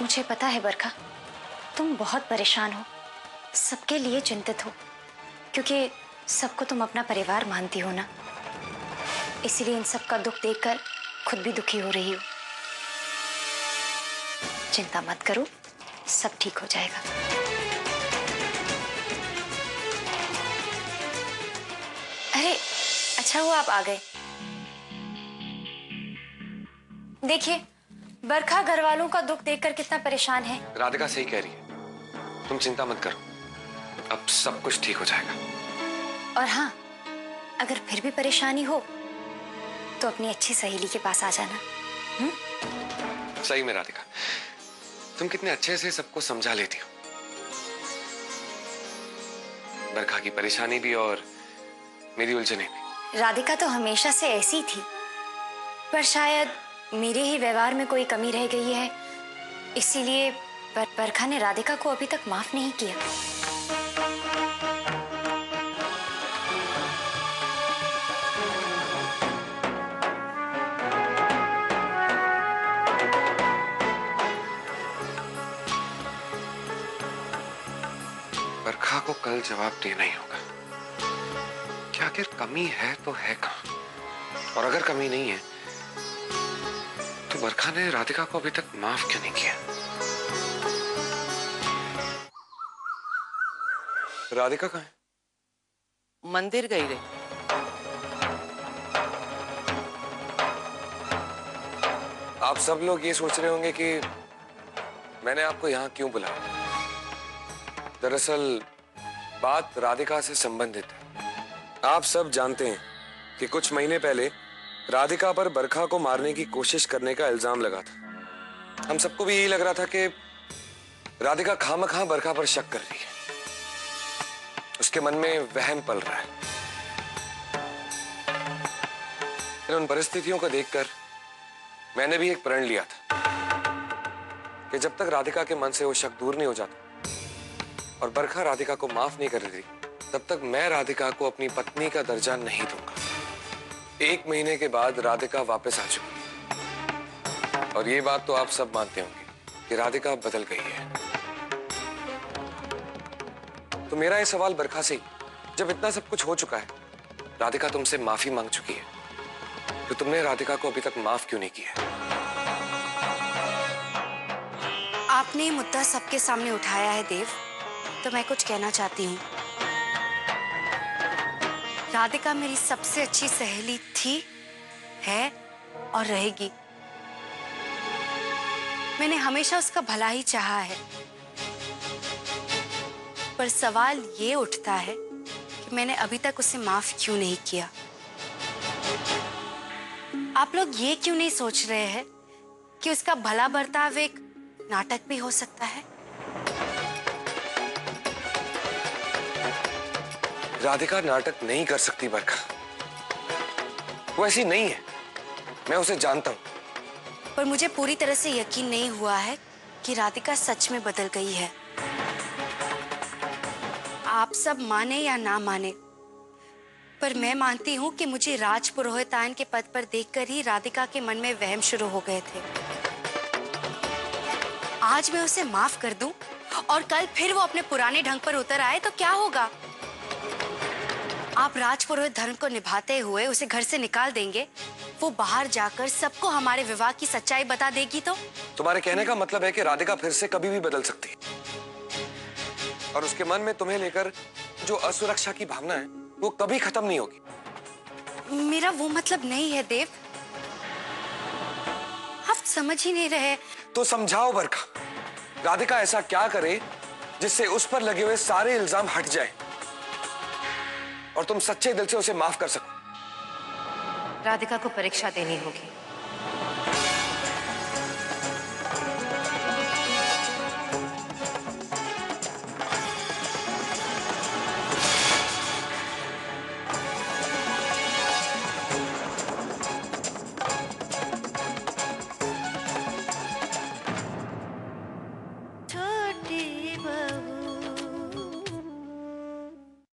मुझे पता है बरखा, तुम बहुत परेशान हो, सबके लिए चिंतित हो, क्योंकि सबको तुम अपना परिवार मानती हो ना। इसीलिए इन सब का दुख देखकर खुद भी दुखी हो रही हो। चिंता मत करो, सब ठीक हो जाएगा। अरे अच्छा हुआ आप आ गए। देखिए, बरखा घर वालों का दुख देखकर कितना परेशान है। राधिका सही कह रही है, तुम चिंता मत करो, अब सब कुछ ठीक हो जाएगा। और हाँ, अगर फिर भी परेशानी हो तो अपनी अच्छी सहेली के पास आ जाना। सही में राधिका, तुम कितने अच्छे से सबको समझा लेती हो, बरखा की परेशानी भी और मेरी उलझने भी। राधिका तो हमेशा से ऐसी थी, पर शायद मेरे ही व्यवहार में कोई कमी रह गई है, इसीलिए बरखा ने राधिका को अभी तक माफ नहीं किया। बरखा को कल जवाब देना ही होगा कि आखिर कमी है तो है कहां, और अगर कमी नहीं है तो बरखा ने राधिका को अभी तक माफ क्यों नहीं किया। राधिका कहाँ है? मंदिर गई रे। आप सब लोग ये सोच रहे होंगे कि मैंने आपको यहाँ क्यों बुलाया। दरअसल बात राधिका से संबंधित है। आप सब जानते हैं कि कुछ महीने पहले राधिका पर बरखा को मारने की कोशिश करने का इल्जाम लगा था। हम सबको भी यही लग रहा था कि राधिका खामखा बरखा पर शक कर रही है, उसके मन में वहम पल रहा है। फिर उन परिस्थितियों को देखकर मैंने भी एक प्रण लिया था कि जब तक राधिका के मन से वो शक दूर नहीं हो जाता और बरखा राधिका को माफ नहीं कर रही, तब तक मैं राधिका को अपनी पत्नी का दर्जा नहीं दूंगा। 1 महीने के बाद राधिका वापस आ चुकी, और ये बात तो आप सब मानते होंगे कि राधिका बदल गई है। तो मेरा ये सवाल बरखा से ही, जब इतना सब कुछ हो चुका है, राधिका तुमसे माफी मांग चुकी है, तो तुमने राधिका को अभी तक माफ क्यों नहीं किया? आपने ये मुद्दा सबके सामने उठाया है देव, तो मैं कुछ कहना चाहती हूँ। राधिका मेरी सबसे अच्छी सहेली थी, है और रहेगी। मैंने हमेशा उसका भला ही चाहा है, पर सवाल ये उठता है कि मैंने अभी तक उसे माफ क्यों नहीं किया। आप लोग ये क्यों नहीं सोच रहे हैं कि उसका भला बर्ताव एक नाटक भी हो सकता है? राधिका नाटक नहीं कर सकती बरखा, वो ऐसी नहीं है, मैं उसे जानता हूं। पर मुझे पूरी तरह से यकीन नहीं हुआ है कि राधिका सच में बदल गई है। आप सब माने या ना माने, पर मैं मानती हूँ कि मुझे राजपुरोहितायन के पद पर देखकर ही राधिका के मन में वहम शुरू हो गए थे। आज मैं उसे माफ कर दूं और कल फिर वो अपने पुराने ढंग पर उतर आए तो क्या होगा? आप राजपुरोहित धर्म को निभाते हुए उसे घर से निकाल देंगे, वो बाहर जाकर सबको हमारे विवाह की सच्चाई बता देगी तो? तुम्हारे कहने का मतलब है कि राधिका फिर से कभी भी बदल सकती है, और उसके मन में तुम्हें लेकर जो असुरक्षा की भावना है वो कभी खत्म नहीं होगी। मेरा वो मतलब नहीं है देव, आप समझ ही नहीं रहे। तो समझाओ बरखा, राधिका ऐसा क्या करे जिससे उस पर लगे हुए सारे इल्जाम हट जाए और तुम सच्चे दिल से उसे माफ कर सको। राधिका को परीक्षा देनी होगी।